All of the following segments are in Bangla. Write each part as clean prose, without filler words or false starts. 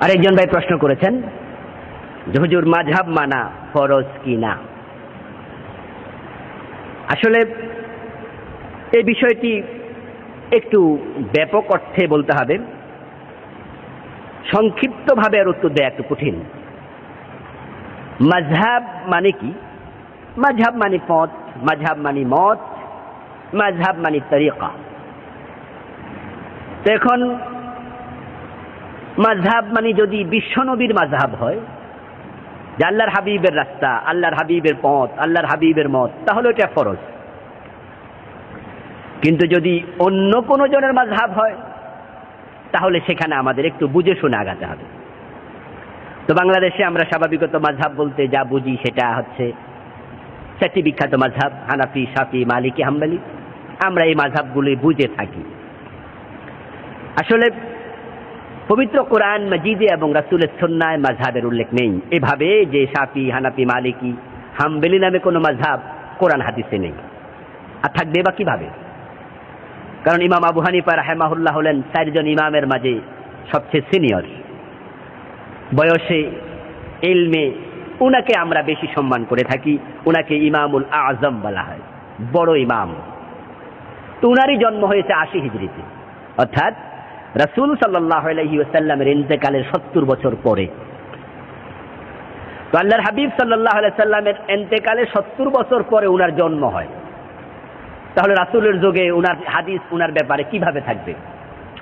আরেকজন ভাই প্রশ্ন করেছেন যে হুজুর মাযহাব মানা ফরজ কি না। আসলে এই বিষয়টি একটু ব্যাপক অর্থে বলতে হবে, সংক্ষিপ্তভাবে আর উত্তর দেওয়া একটু কঠিন। মাযহাব মানে কি? মাযহাব মানে পথ, মাযহাব মানে মত, মাযহাব মানে তরিকা। তো এখন মাযহাব মানে যদি বিশ্বনবীর মাযহাব হয়, যে আল্লাহর হাবিবের রাস্তা, আল্লাহর হাবিবের পথ, আল্লাহর হাবিবের মত, তাহলে এটা ফরজ। কিন্তু যদি অন্য কোনো জনের মাযহাব হয় তাহলে সেখানে আমাদের একটু বুঝে শুনে আগাতে হবে। তো বাংলাদেশে আমরা স্বাভাবিকত মাযহাব বলতে যা বুঝি সেটা হচ্ছে চারটি বিখ্যাত মাযহাব, হানাফি, শাফি, মালিকি, হাম্বলি। আমরা এই মাযহাবগুলি বুঝে থাকি। আসলে পবিত্র কোরআন মাজিদে এবং রাসূলের সুন্নায় মাযহাবের উল্লেখ নেই এভাবে যে শাফি, হানাফি, মালিকি, হাম্বলি নামে কোনো মাযহাব কোরআন হাদিসে নেই। আর থাকবে বা কিভাবে? কারণ ইমাম আবু হানিফা রাহিমাহুল্লাহ হলেন চারজন ইমামের মাঝে সবচেয়ে সিনিয়র, বয়সে, ইলমে উনাকে আমরা বেশি সম্মান করে থাকি। উনাকে ইমামুল আজম বলা হয়, বড় ইমাম। তো উনারই জন্ম হয়েছে 80 হিজরিতে, অর্থাৎ রাসূল সাল্লাল্লাহু আলাইহি ওয়াসাল্লামের ইন্তেকালের 70 বছর পরে। তো আল্লাহর হাবিব সাল্লাল্লাহু আলাইহি ওয়াসাল্লামের ইন্তেকালের 70 বছর পরে উনার জন্ম হয়। তাহলে রাসূলের যুগে উনার হাদিস উনার ব্যাপারে কিভাবে থাকবে?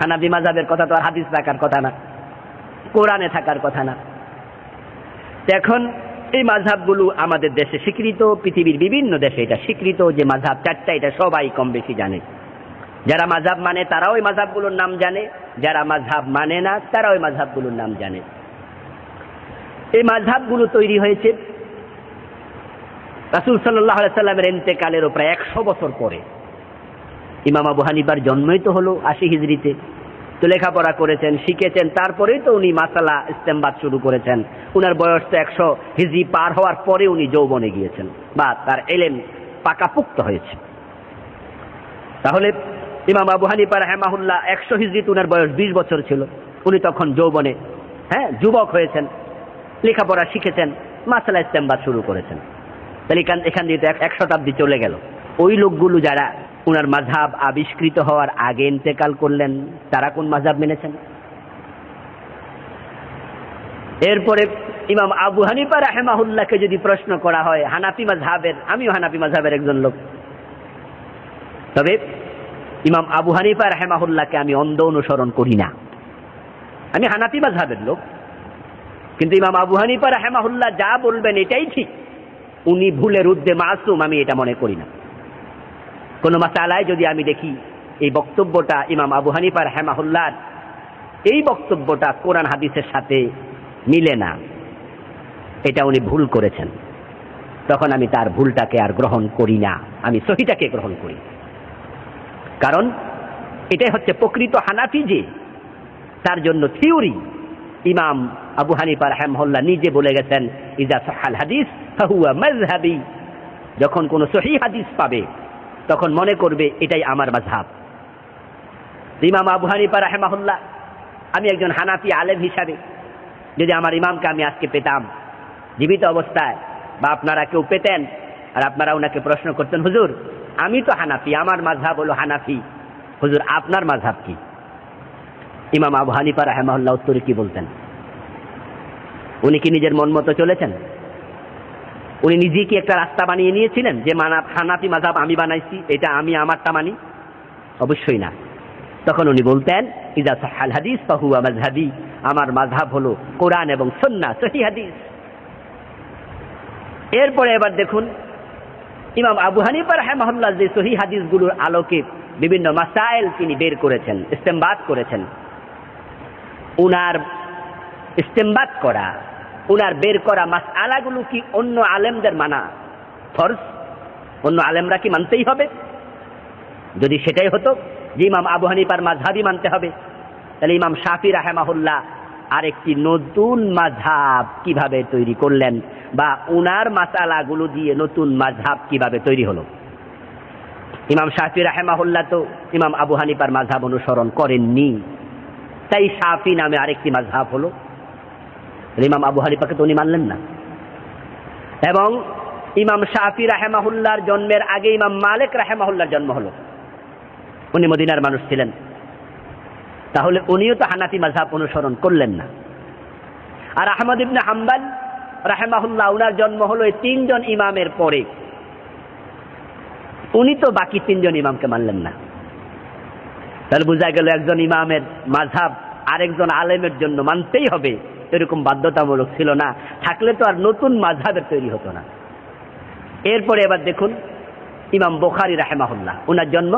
হানাফি মাযহাবের কথা তো আর হাদিস থাকার কথা না, কোরআনে থাকার কথা না। এখন এই মাযহাবগুলো আমাদের দেশে স্বীকৃত, পৃথিবীর বিভিন্ন দেশে এটা স্বীকৃত যে মাযহাব চারটা, এটা সবাই কম বেশি জানে। যারা মাযহাব মানে তারাও ওই মাযহাবগুলোর নাম জানে, যারা মাযহাব মানে না তারা ওই মাযহাবগুলোর নাম জানে। এই মাযহাবগুলো তৈরি হয়েছে রাসূল সাল্লাল্লাহু আলাইহি ওয়াসাল্লামের ইন্তেকালের প্রায় 100 বছর পরে। ইমাম আবু হানিফার জন্মই তো হলো 80 হিজরিতে। তো লেখাপড়া করেছেন, শিখেছেন, তারপরেই তো উনি মাসালা ইস্তেমবাদ শুরু করেছেন। উনার বয়স তো 100 হিজরি পার হওয়ার পরে উনি যৌবনে গিয়েছেন বা তার ইলম পাকাপোক্ত হয়েছে। তাহলে ইমাম আবু হানিফা রাহিমাহুল্লাহ 100 হিজরিতে উনার বয়স 20 বছর ছিল। উনি তখন যৌবনে, যুবক হয়েছেন, লেখাপড়া শিখেছেন, মাসালা ইস্তেমবাদ শুরু করেছেন। তাহলে এখান দিয়ে তো 1 শতাব্দী চলে গেল। ওই লোকগুলো যারা উনার মাযহাব আবিষ্কৃত হওয়ার আগে ইন্তেকাল করলেন, তারা কোন মাযহাব মেনেছেন? এরপরে ইমাম আবু হানিফা রাহিমাহুল্লাহকে যদি প্রশ্ন করা হয় হানাফি মাযহাবের, আমিও হানাফি মাযহাবের একজন লোক, তবে ইমাম আবু হানিফা রাহিমাহুল্লাহকে আমি অন্ধ অনুসরণ করি না। আমি হানাফি মাযহাবের লোক, কিন্তু ইমাম আবু হানিফা রাহিমাহুল্লাহ যা বলবেন এটাই ঠিক। উনি ভুলের ঊর্ধ্বে মাসুম, আমি এটা মনে করি না। কোন মাসালায় যদি আমি দেখি এই বক্তব্যটা ইমাম আবু হানিফা রাহিমাহুল্লাহর এই বক্তব্যটা কোরআন হাদিসের সাথে মিলে না, এটা উনি ভুল করেছেন, তখন আমি তার ভুলটাকে আর গ্রহণ করি না, আমি সহিটাকে গ্রহণ করি। কারণ এটাই হচ্ছে প্রকৃত হানাফি, যে তার জন্য থিওরি। ইমাম আবু হানিফা রাহিমাহুল্লাহ নিজে বলে গেছেন, ইজা সাহাল হাদিস ফাহুয়া মাযহাবি। যখন কোন সহিহ হাদিস পাবে তখন মনে করবে এটাই আমার মাযহাব। ইমাম আবু হানিফা রাহিমাহুল্লাহ, আমি একজন হানাফি আলেম হিসাবে যদি আমার ইমামকে আমি আজকে পেতাম জীবিত অবস্থায়, বা আপনারা কেউ পেতেন আর আপনারা ওনাকে প্রশ্ন করতেন, হুজুর আমি তো হানাফি, আমার মাযহাব হলো হানাফি, হুজুর আপনার মাযহাব কি? ইমাম আবু হানিফা রাহিমাহুল্লাহ উত্তরে কি বলতেন? উনি কি নিজের মন মতো চলেছেন? উনি নিজে কি একটা রাস্তা বানিয়ে নিয়েছিলেন যে হানাফি মাযহাব আমি বানাইছি, এটা আমি আমারটা মানি? অবশ্যই না। তখন উনি বলতেন, ইজা সাহাল হাদিস ফাহুয়া মাযহাবি, আমার মাযহাব হলো কোরআন এবং সুন্নাহ, সহিহ হাদিস। এরপরে এবার দেখুন ইমাম আবু হানিফা রাহিমাহুল্লাহ যে সহিহ হাদিসগুলোর আলোকে বিভিন্ন মাসাইল তিনি বের করেছেন, ইস্তেমবাদ করেছেন, উনার ইস্তেমবাদ করা, উনার বের করা মাসআলাগুলো কি অন্য আলেমদের মানা ফরজ? অন্য আলেমরা কি মানতেই হবে? যদি সেটাই হতো যে ইমাম আবু হানিফার মাযহাবই মানতে হবে, তাহলে ইমাম শাফি রাহিমাহুল্লাহ আরেকটি নতুন মাযহাব কিভাবে তৈরি করলেন, বা উনার মাসআলাগুলো দিয়ে নতুন মাযহাব কিভাবে তৈরি হলো? ইমাম শাফি রাহিমাহুল্লাহ তো ইমাম আবু হানিফার মাযহাব অনুসরণ করেননি, তাই শাফি নামে আরেকটি মাযহাব হলো। ইমাম আবু হানিফাকে তো উনি মানলেন না। এবং ইমাম শাফি রাহেমাহুল্লাহর জন্মের আগে ইমাম মালিক রাহেমাহুল্লাহর জন্ম হলো, উনি মদিনার মানুষ ছিলেন, তাহলে উনিও তো হানাফি মাযহাব অনুসরণ করলেন না। আর আহমদ ইবনে হাম্বল রাহেমাহুল্লাহ, উনার জন্ম হলো এই তিনজন ইমামের পরে, উনি তো বাকি তিনজন ইমামকে মানলেন না। তাহলে বোঝা গেল একজন ইমামের মাযহাব আরেকজন আলেমের জন্য মানতেই হবে এরকম বাধ্যতামূলক ছিল না, থাকলে তো আর নতুন মাযহাবের তৈরি হতো না। এরপরে এবার দেখুন ইমাম বুখারী রাহিমাহুল্লাহ, উনার জন্ম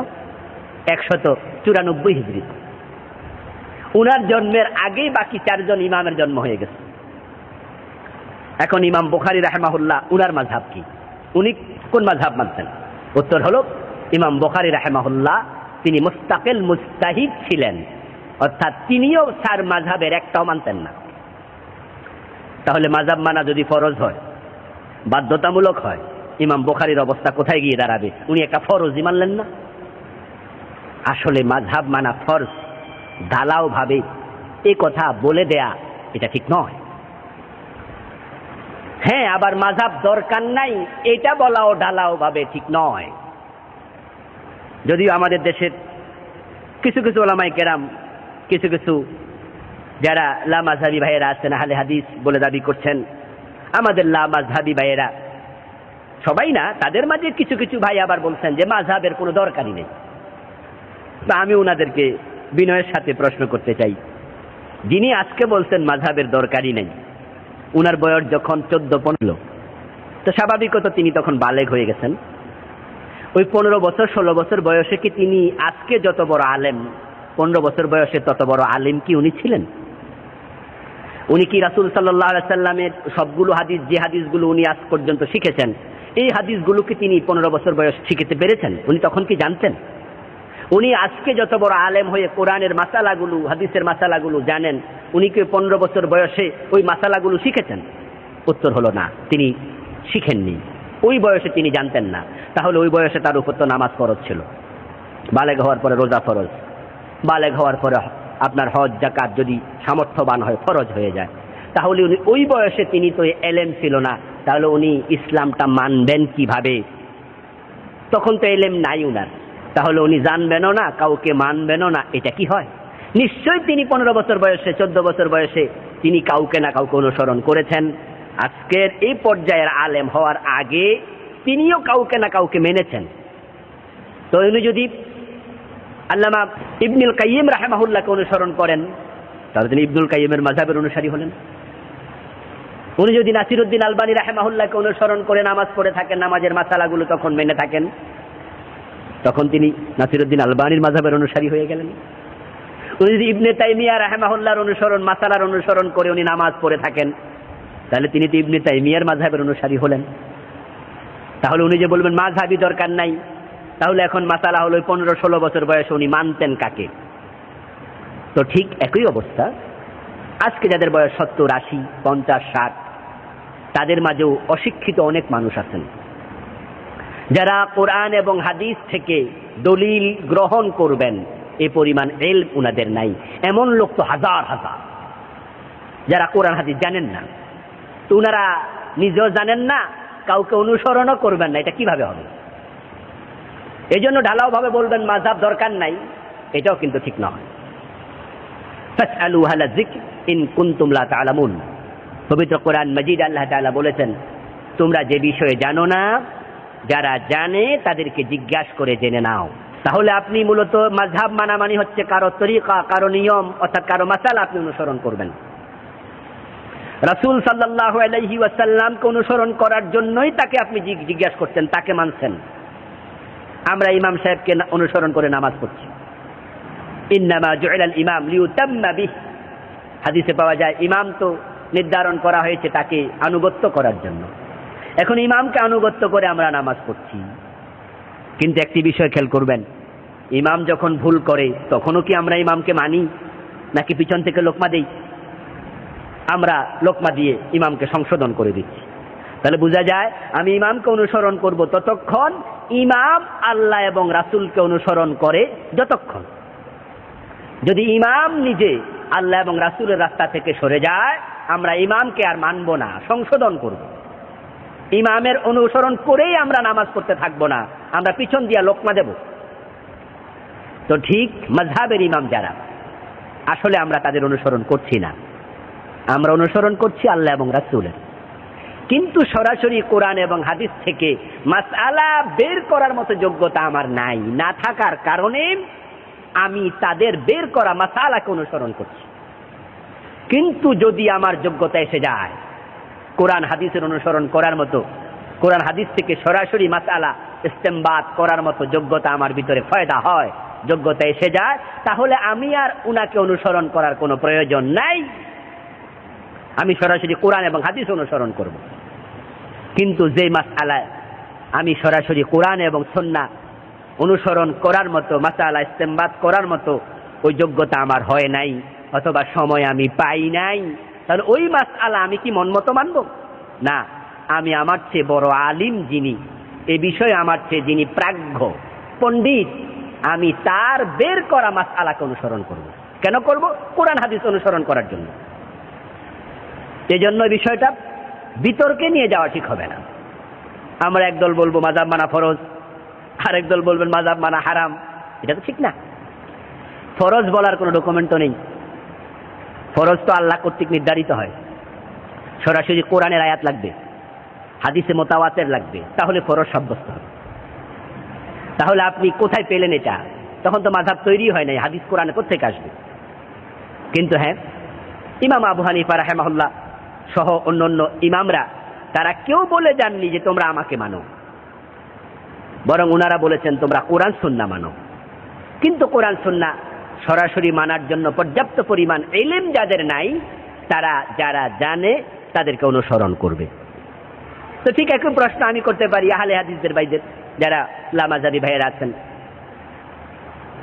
194 হিজরি। উনার জন্মের আগেই বাকি চারজন ইমামের জন্ম হয়ে গেছে। এখন ইমাম বুখারী রাহিমাহুল্লাহ, উনার মাযহাব কি, উনি কোন মাযহাব মানতেন? উত্তর হলো ইমাম বুখারী রাহিমাহুল্লাহ তিনি মুস্তাকিল মুজতাহিদ ছিলেন, অর্থাৎ তিনিও চার মাযহাবের একটাও মানতেন না। তাহলে মাযহাব মানা যদি ফরজ হয়, বাধ্যতামূলক হয়, ইমাম বুখারীর অবস্থা কোথায় গিয়ে দাঁড়াবে? উনি একটা ফরজই মানলেন না। আসলে মাযহাব মানা ফরজ ঢালাও ভাবে এই কথা বলে দেয়া এটা ঠিক নয়। হ্যাঁ, আবার মাযহাব দরকার নাই এটা বলাও ঢালাও ভাবে ঠিক নয়। যদিও আমাদের দেশের কিছু কিছু উলামায়ে কেরাম, কিছু কিছু যারা লা মাযহাবী ভাইয়েরা আছেন, আহলে হাদিস বলে দাবি করছেন, আমাদের লা মাযহাবী ভাইয়েরা সবাই না, তাদের মাঝে কিছু কিছু ভাই আবার বলছেন যে মাযহাবের কোনো দরকারই নেই। তা আমি ওনাদেরকে বিনয়ের সাথে প্রশ্ন করতে চাই, যিনি আজকে বলছেন মাযহাবের দরকারই নেই, উনার বয়স যখন 14-15, তো স্বাভাবিকত তিনি তখন বালেগ হয়ে গেছেন। ওই 15 বছর 16 বছর বয়সে কি তিনি আজকে যত বড় আলেম, 15 বছর বয়সে তত বড় আলেম কি উনি ছিলেন? উনি কি রাসূল সাল্লাল্লাহু আলাইহি সাল্লামের সবগুলো হাদিস, যে হাদিসগুলো উনি আজ পর্যন্ত শিখেছেন, এই হাদিসগুলো কি তিনি 15 বছর বয়স শিখতে পেরেছেন? উনি তখন কি জানতেন? উনি আজকে যত বড় আলেম হয়ে কোরআনের মাসালাগুলো, হাদিসের মাসালাগুলো জানেন, উনি কি 15 বছর বয়সে ওই মাসালাগুলো শিখেছেন? উত্তর হলো না, তিনি শিখেননি। ওই বয়সে তিনি জানতেন না। তাহলে ওই বয়সে তার উপর তো নামাজ ফরজ ছিল, বালেগ হওয়ার পরে রোজা ফরজ, বালেগ হওয়ার পরে আপনার হজ যাকাত যদি সামর্থ্যবান হয় ফরজ হয়ে যায়। তাহলে উনি ওই বয়সে, তিনি তো এলেম ছিল না, তাহলে উনি ইসলামটা মানবেন কিভাবে? তখন তো এলেম নাই উনার, তাহলে উনি জানবেনও না, কাউকে মানবেনও না, এটা কি হয়? নিশ্চয়ই তিনি 15 বছর বয়সে, 14 বছর বয়সে তিনি কাউকে না কাউকে অনুসরণ করেছেন। আজকের এই পর্যায়ের আলেম হওয়ার আগে তিনিও কাউকে না কাউকে মেনেছেন। তো উনি যদি আল্লামা ইবনুল কাইয়িম রাহিমাহুল্লাহকে অনুসরণ করেন, তাহলে তিনি ইবনুল কাইয়িমের মাযহাবের অনুসারী হলেন। উনি যদি নাসিরউদ্দিন আলবানী রাহিমাহুল্লাহকে অনুসরণ করে নামাজ পড়ে থাকেন, নামাজের মাসালাগুলো তখন মেনে থাকেন, তখন তিনি নাসিরউদ্দিন আলবানীর মাযহাবের অনুসারী হয়ে গেলেন। উনি যদি ইবনে তাইমিয়া রাহিমাহুল্লাহর অনুসরণ, মাসালার অনুসরণ করে উনি নামাজ পড়ে থাকেন, তাহলে তিনি তো ইবনে তাইমিয়ার মাযহাবের অনুসারী হলেন। তাহলে উনি যে বলবেন মাযহাবই দরকার নাই, তাহলে এখন মাসালা হলো 15-16 বছর বয়সে উনি মানতেন কাকে? তো ঠিক একই অবস্থা আজকে যাদের বয়স 70, 80, 50, 60, তাদের মাঝেও অশিক্ষিত অনেক মানুষ আছেন, যারা কোরআন এবং হাদিস থেকে দলিল গ্রহণ করবেন এই পরিমাণ ইলম উনাদের নাই। এমন লোক তো হাজার হাজার, যারা কোরআন হাদিস জানেন না, তো উনারা নিজেও জানেন না, কাউকে অনুসরণও করবেন না, এটা কিভাবে হবে? এই জন্য ঢালাও ভাবে বলবেন মাযহাব দরকার নাই, এটাও কিন্তু ঠিক নয়। ফাসআলু আহলা যিকর ইন কুনতুম লা তা'লামুন। পবিত্র কোরআন মাজিদ আল্লাহ তাআলা বলেছেন, তোমরা যে বিষয়ে জানো না, যারা জানে তাদেরকে জিজ্ঞাসা করে জেনে নাও। তাহলে আপনি মূলত মাযহাব মানা মানে হচ্ছে কারো তরিকা, কারো নিয়ম, অর্থাৎ কারো মাসালা আপনি অনুসরণ করবেন। রাসূল সাল্লাল্লাহু আলাইহি ওয়াসাল্লামকে অনুসরণ করার জন্যই তাকে আপনি জিজ্ঞাসা করছেন, তাকে মানছেন। আমরা ইমাম সাহেবকে অনুসরণ করে নামাজ পড়ছি। ইন্নামা জুইলাল ইমাম লিউতাম্মা বিহি, হাদিসে পাওয়া যায় ইমাম তো নির্ধারণ করা হয়েছে তাকে আনুগত্য করার জন্য। এখন ইমামকে আনুগত্য করে আমরা নামাজ পড়ছি, কিন্তু একটি বিষয় খেয়াল করবেন, ইমাম যখন ভুল করে তখনও কি আমরা ইমামকে মানি, নাকি পিছন থেকে লোকমা দেই? আমরা লোকমা দিয়ে ইমামকে সংশোধন করে দিচ্ছি। তাহলে বোঝা যায় আমি ইমামকে অনুসরণ করব ততক্ষণ ইমাম আল্লাহ এবং রাসূলকে অনুসরণ করে যতক্ষণ। যদি ইমাম নিজে আল্লাহ এবং রাসূলের রাস্তা থেকে সরে যায়, আমরা ইমামকে আর মানব না, সংশোধন করব। ইমামের অনুসরণ করেই আমরা নামাজ পড়তে থাকবো না, আমরা পিছন দিয়া লোকমা দেব। তো ঠিক মাযহাবের ইমাম যারা, আসলে আমরা তাদের অনুসরণ করছি না, আমরা অনুসরণ করছি আল্লাহ এবং রাসূলের। কিন্তু সরাসরি কোরআন এবং হাদিস থেকে মাসআলা বের করার মতো যোগ্যতা আমার নাই, না থাকার কারণে আমি তাদের বের করা মাসআলাকে অনুসরণ করছি। কিন্তু যদি আমার যোগ্যতা এসে যায় কোরআন হাদিসের অনুসরণ করার মতো, কোরআন হাদিস থেকে সরাসরি মাসআলা ইস্তেমবাত করার মতো যোগ্যতা আমার ভিতরে পয়দা হয়, যোগ্যতা এসে যায়, তাহলে আমি আর উনাকে অনুসরণ করার কোনো প্রয়োজন নাই, আমি সরাসরি কোরআন এবং হাদিস অনুসরণ করব। কিন্তু যে মাসআলায় আমি সরাসরি কোরআন এবং সুন্নাহ অনুসরণ করার মতো, মাসআলা ইস্তেমবাত করার মতো ওই যোগ্যতা আমার হয় নাই, অথবা সময় আমি পাই নাই, তাহলে ওই মাসআলা আমি কি মন মতো মানব? না, আমি আমার চেয়ে বড় আলিম যিনি, এ বিষয়ে আমার চেয়ে যিনি প্রাজ্ঞ পণ্ডিত, আমি তার বের করা মাসআলাকে অনুসরণ করব। কেন করব? কোরআন হাদিস অনুসরণ করার জন্য। এজন্য বিষয়টা বিতর্কে নিয়ে যাওয়া ঠিক হবে না। আমরা একদল বলবো মাযহাব মানা ফরজ, আরেক দল বলবেন মাযহাব মানা হারাম, এটা তো ঠিক না। ফরজ বলার কোনো ডকুমেন্ট তো নেই, ফরজ তো আল্লাহ কর্তৃক নির্ধারিত হয়, সরাসরি কোরআনের আয়াত লাগবে, হাদিসে মুতাওয়াতির লাগবে, তাহলে ফরজ সাব্যস্ত হবে। তাহলে আপনি কোথায় পেলেন এটা? তখন তো মাযহাব তৈরি হয় নাই, হাদিস কোরআনে কোত্থেকে আসবে? কিন্তু হ্যাঁ, ইমাম আবু হানিফা রাহিমাহুল্লাহ সহ অন্যান্য ইমামরা তারা কেউ বলে যাননি যে তোমরা আমাকে মানো, বরং ওনারা বলেছেন তোমরা কোরআন সুন্নাহ মানো। কিন্তু কোরআন সুন্নাহ সরাসরি মানার জন্য পর্যাপ্ত পরিমাণ ইলম যাদের নাই, তারা যারা জানে তাদেরকে অনুসরণ করবে। তো ঠিক একই প্রশ্ন আমি করতে পারি আহলে হাদিসদের ভাইদের, যারা লামাজাবি ভাইয়েরা আছেন।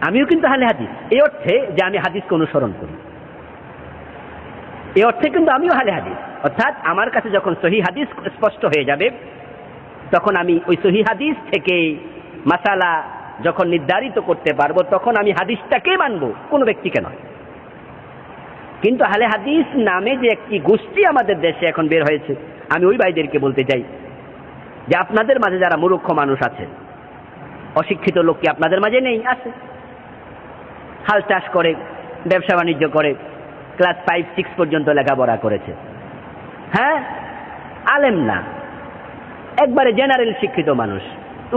আমিও কিন্তু আহলে হাদিস, এই অর্থে যে আমি হাদিসকে অনুসরণ করি, এই অর্থে কিন্তু আমিও আহলে হাদিস। অর্থাৎ আমার কাছে যখন সহিহ হাদিস স্পষ্ট হয়ে যাবে, তখন আমি ওই সহিহ হাদিস থেকে মাসালা যখন নির্ধারিত করতে পারবো, তখন আমি হাদিসটাকে মানবো, কোনো ব্যক্তিকে নয়। কিন্তু আহলে হাদিস নামে যে একটি গোষ্ঠী আমাদের দেশে এখন বের হয়েছে, আমি ওই ভাইদেরকে বলতে চাই যে আপনাদের মাঝে যারা মূর্খ মানুষ আছে, অশিক্ষিত লোক কি আপনাদের মাঝে নেই? আছে। হাল চাষ করে, ব্যবসা বাণিজ্য করে, ক্লাস 5-6 পর্যন্ত লেখাপড়া করেছে, হ্যাঁ, আলেম না, একবারে জেনারেল শিক্ষিত মানুষ।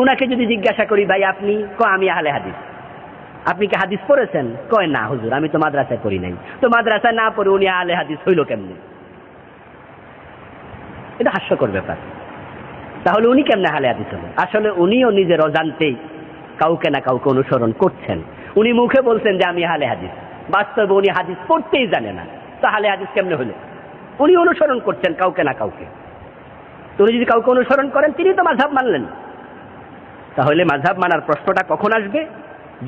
উনাকে যদি জিজ্ঞাসা করি ভাই আপনি, আমি আহলে হাদিস, আপনি কি হাদিস পড়েছেন? কয় না হুজুর, আমি তো মাদ্রাসায় পড়ি নাই। তো মাদ্রাসায় না পড়ে উনি আহলে হাদিস হইল কেমনে? এটা হাস্যকর ব্যাপার। তাহলে উনি কেমনে আহলে হাদিস হলেন? আসলে উনিও নিজের অজান্তেই কাউকে না কাউকে অনুসরণ করছেন। উনি মুখে বলছেন যে আমি আহলে হাদিস, বাস্তবে উনি হাদিস পড়তেই জানে না। তো আহলে হাদিস কেমনে হলো? উনি অনুসরণ করছেন কাউকে না কাউকে। তো উনি যদি কাউকে অনুসরণ করেন, তিনি তো মাযহাব মানলেন। তাহলে মাযহাব মানার প্রশ্নটা কখন আসবে?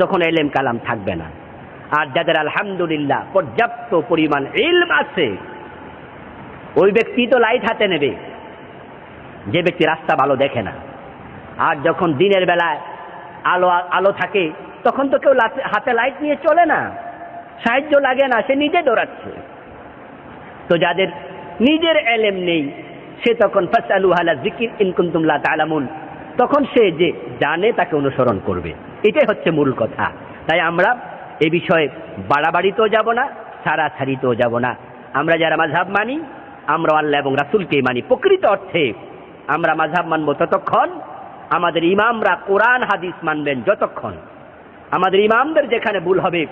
যখন ইলম কালাম থাকবে না। আর যাদের আলহামদুলিল্লাহ পর্যাপ্ত পরিমাণ ইলম আছে, ওই ব্যক্তি তো লাইট হাতে নেবে, যে ব্যক্তি রাস্তা ভালো দেখে না। আর যখন দিনের বেলায় আলো আলো থাকে, তখন তো কেউ হাতে লাইট নিয়ে চলে না, সাহায্য লাগে না, সে নিজে দৌড়াচ্ছে। তো যাদের নিজের ইলম নেই, সে তখন ফাসআলু আহলা যিকর ইন কুনতুম লা তা'লামুন, তখন সে যে জানে তাকে অনুসরণ করবে। এটাই হচ্ছে মূল কথা। তাই আমরা এই বিষয়ে বাড়াবাড়িতেও যাব না, ছাড়াছাড়িতেও যাব না। আমরা যারা মাযহাব মানি, আমরা আল্লাহ এবং রাসূলকেই মানি। প্রকৃত অর্থে আমরা মাযহাব মানব ততক্ষণ, আমাদের ইমামরা কোরআন হাদিস মানবেন যতক্ষণ। আমাদের ইমামদের যেখানে ভুল হবে,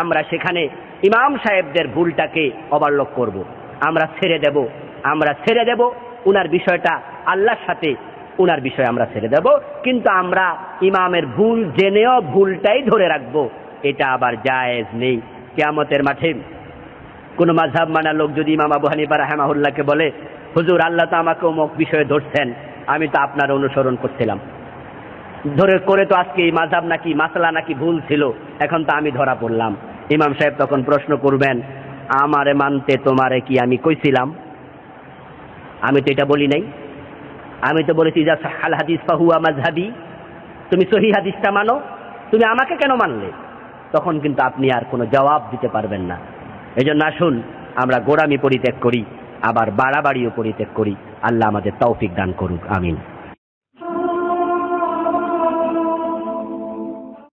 আমরা সেখানে ইমাম সাহেবদের ভুলটাকে ওভারলোক করব। আমরা ছেড়ে দেব উনার বিষয়টা আল্লাহর সাথে, উনার বিষয় আমরা ছেড়ে দেব। কিন্তু আমরা ইমামের ভুল জেনেও ভুলটাই ধরে রাখবো, এটা আবার জায়েজ নেই। কিয়ামতের মাঠে কোন মাযহাব মানা লোক যদি ইমাম আবু হানিফা রাহিমাহুল্লাহকে বলে, হুজুর আল্লাহ তো আমাকে অমুক বিষয়ে ধরছেন, আমি তো আপনার অনুসরণ করছিলাম, ধরে করে তো আজকে এই মাযহাব নাকি মাসলা নাকি ভুল ছিল, এখন তো আমি ধরা পড়লাম। ইমাম সাহেব তখন প্রশ্ন করবেন, আমারে মানতে তোমারে কি আমি কইছিলাম? আমি তো এটা বলি নাই, আমি তো বলেছি যা সাহাল হাদিস ফাহুয়া মাযহাবি, তুমি সহিহ হাদিসটা মানো, তুমি আমাকে কেন মানলে? তখন কিন্তু আপনি আর কোনো জবাব দিতে পারবেন না। এজন্য আসুন আমরা গোড়ামি পরিত্যাগ করি, আবার বাড়াবাড়িও পরিত্যাগ করি। আল্লাহ আমাদের তৌফিক দান করুক, আমিন।